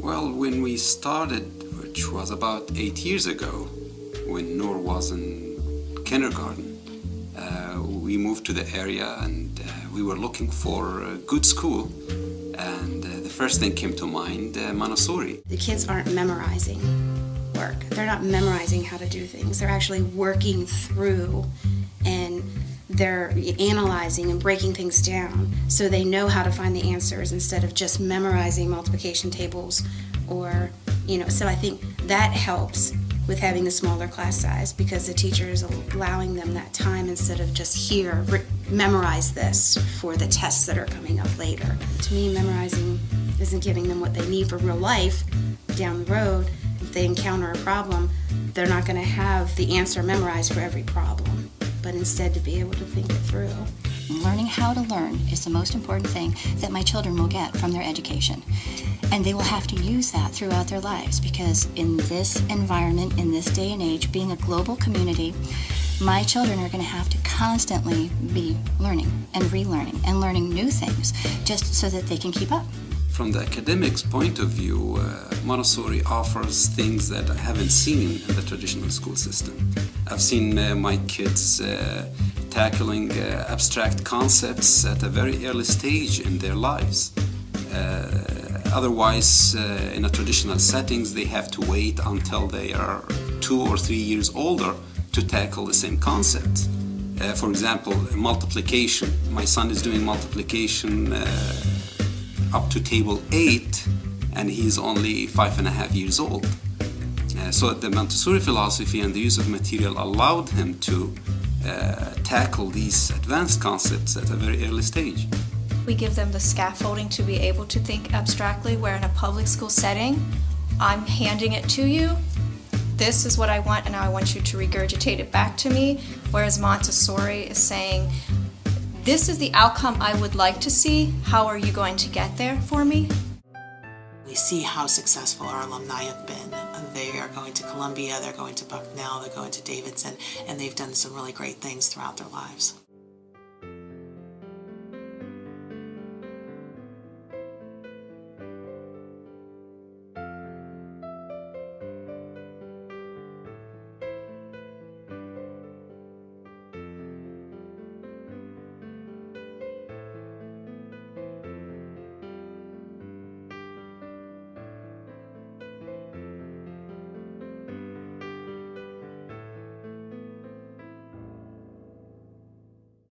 Well, when we started, which was about 8 years ago, when Noor was in kindergarten, we moved to the area and we were looking for a good school. And the first thing came to mind, Montessori. The kids aren't memorizing work. They're not memorizing how to do things. They're actually working through, and they're analyzing and breaking things down so they know how to find the answers instead of just memorizing multiplication tables or, so I think that helps with having the smaller class size because the teacher is allowing them that time instead of just here, memorize this for the tests that are coming up later. To me, memorizing isn't giving them what they need for real life down the road. If they encounter a problem, they're not going to have the answer memorized for every problem, but instead to be able to think it through. Learning how to learn is the most important thing that my children will get from their education. And they will have to use that throughout their lives because in this environment, in this day and age, being a global community, my children are going to have to constantly be learning and relearning and learning new things just so that they can keep up. From the academics point of view, Montessori offers things that I haven't seen in the traditional school system. I've seen my kids tackling abstract concepts at a very early stage in their lives. Otherwise, in a traditional settings, they have to wait until they are 2 or 3 years older to tackle the same concept. For example, multiplication. My son is doing multiplication up to table 8, and he's only 5.5 years old. So the Montessori philosophy and the use of material allowed him to tackle these advanced concepts at a very early stage. We give them the scaffolding to be able to think abstractly, where in a public school setting, I'm handing it to you. This is what I want, and now I want you to regurgitate it back to me. Whereas Montessori is saying, this is the outcome I would like to see. How are you going to get there for me? We see how successful our alumni have been. They are going to Columbia, they're going to Bucknell, they're going to Davidson, and they've done some really great things throughout their lives.